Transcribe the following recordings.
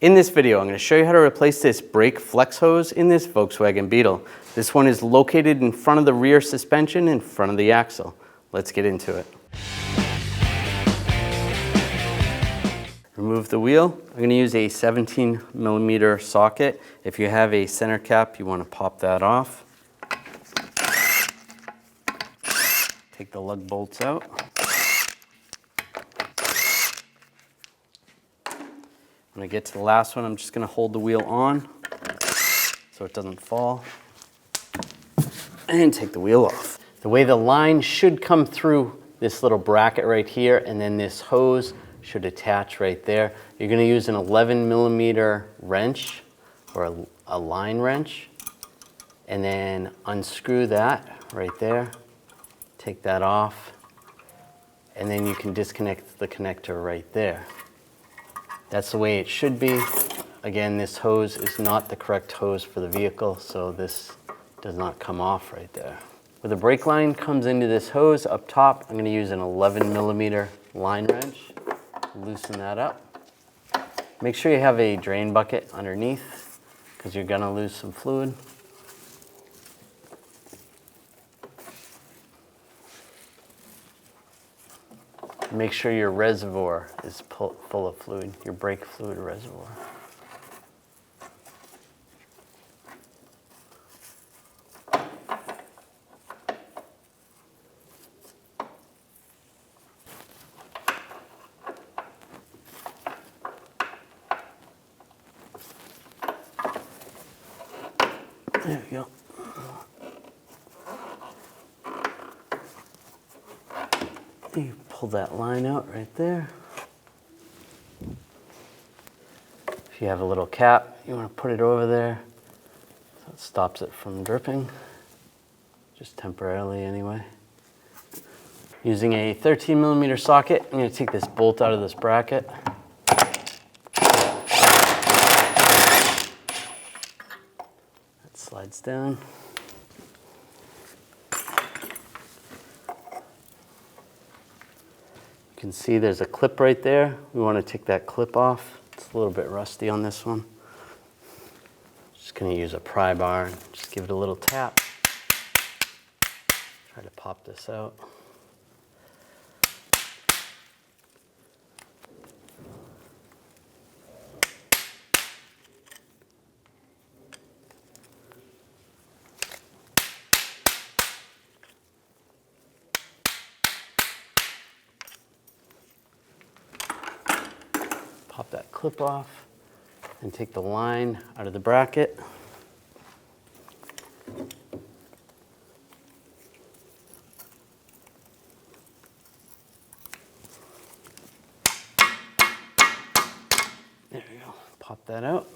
In this video, I'm going to show you how to replace this brake flex hose in this Volkswagen Beetle. This one is located in front of the rear suspension, in front of the axle. Let's get into it. Remove the wheel. I'm going to use a 17mm socket. If you have a center cap, you want to pop that off. Take the lug bolts out. When I get to the last one, I'm just going to hold the wheel on so it doesn't fall, and take the wheel off. The way the line should come through this little bracket right here, and then this hose should attach right there. You're going to use an 11mm wrench or a line wrench, and then unscrew that right there. Take that off, and then you can disconnect the connector right there. That's the way it should be. Again, this hose is not the correct hose for the vehicle, so this does not come off right there. Where the brake line comes into this hose up top, I'm going to use an 11mm line wrench. Loosen that up. Make sure you have a drain bucket underneath because you're going to lose some fluid. Make sure your reservoir is full of fluid, your brake fluid reservoir. There we go. You pull that line out right there. If you have a little cap, you want to put it over there so it stops it from dripping, just temporarily anyway. Using a 13mm socket, I'm going to take this bolt out of this bracket. That slides down. You can see there's a clip right there. We want to take that clip off. It's a little bit rusty on this one. Just going to use a pry bar and just give it a little tap. Try to pop this out. Pop that clip off and take the line out of the bracket. There we go. Pop that out.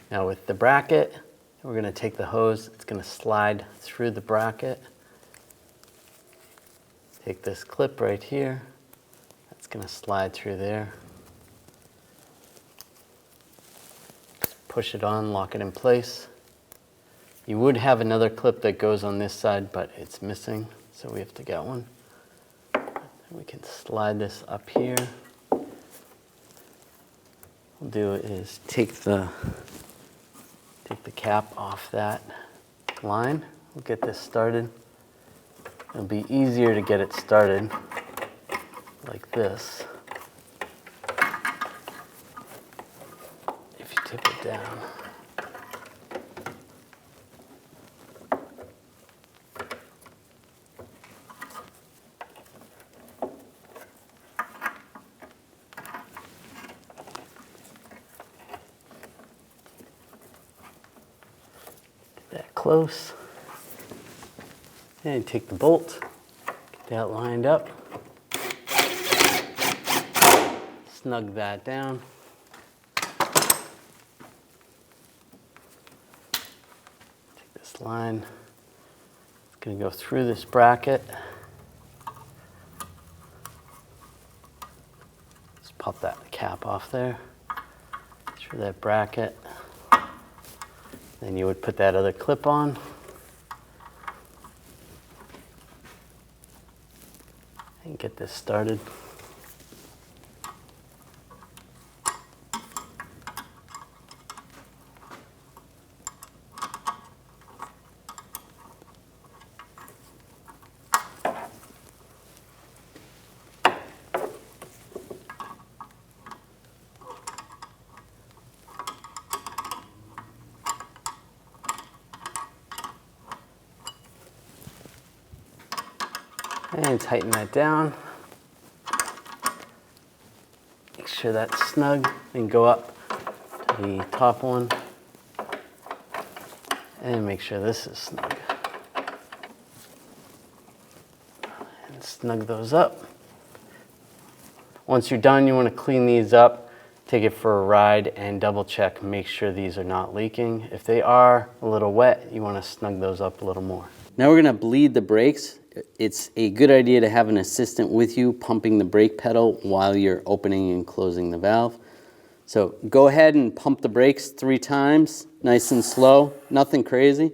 Now with the bracket, we're going to take the hose. It's going to slide through the bracket. Take this clip right here. It's going to slide through there. Just push it on, lock it in place. You would have another clip that goes on this side, but it's missing, so we have to get one. And we can slide this up here. What we'll do is take the cap off that line. We'll get this started. It'll be easier to get it started like this if you tip it down. Get that close and take the bolt, get that lined up. Snug that down. Take this line. It's going to go through this bracket. Just pop that cap off there. Through that bracket. Then you would put that other clip on. And get this started. And tighten that down. Make sure that's snug, and go up to the top one. And make sure this is snug. And snug those up. Once you're done, you want to clean these up, take it for a ride, and double check, make sure these are not leaking. If they are a little wet, you want to snug those up a little more. Now we're going to bleed the brakes. It's a good idea to have an assistant with you pumping the brake pedal while you're opening and closing the valve. So go ahead and pump the brakes 3 times, nice and slow, nothing crazy.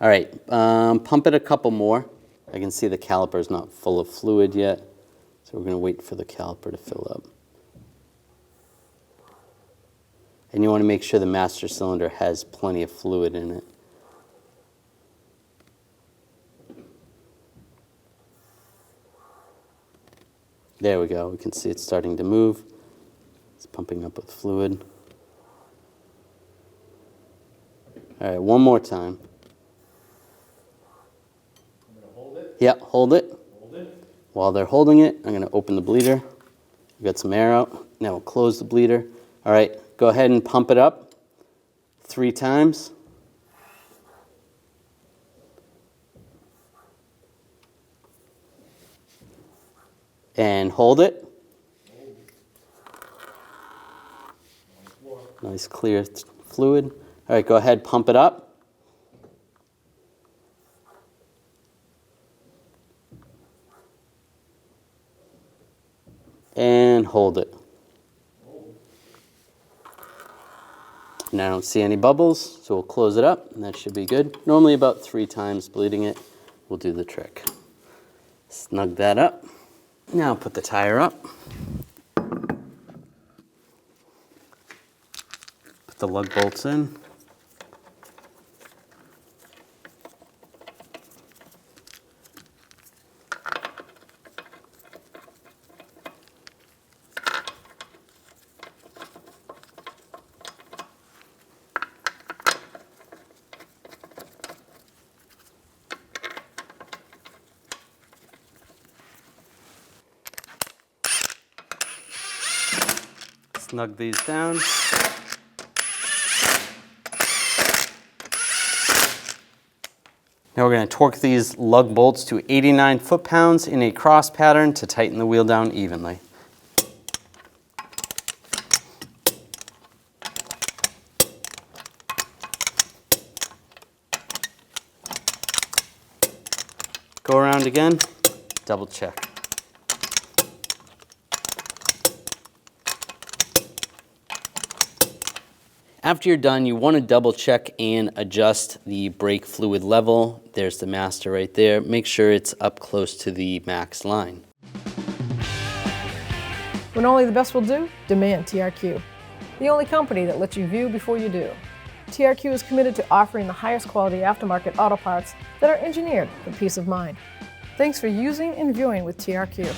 All right, pump it a couple more. I can see the caliper's not full of fluid yet, so we're gonna wait for the caliper to fill up. And you wanna make sure the master cylinder has plenty of fluid in it. There we go, we can see it's starting to move. It's pumping up with fluid. All right, one more time. Yeah, hold it. Hold it. While they're holding it, I'm going to open the bleeder. We've got some air out. Now we'll close the bleeder. All right, go ahead and pump it up 3 times. And hold it. Nice clear fluid. All right, go ahead, pump it up. And hold it. Now I don't see any bubbles, so we'll close it up, and that should be good. Normally about 3 times bleeding it will do the trick. Snug that up. Now put the tire up. Put the lug bolts in. Snug these down. Now we're going to torque these lug bolts to 89 foot-pounds in a cross pattern to tighten the wheel down evenly. Go around again, double check. After you're done, you want to double check and adjust the brake fluid level. There's the master right there. Make sure it's up close to the max line. When only the best will do, demand TRQ. The only company that lets you view before you do. TRQ is committed to offering the highest quality aftermarket auto parts that are engineered for peace of mind. Thanks for using and viewing with TRQ.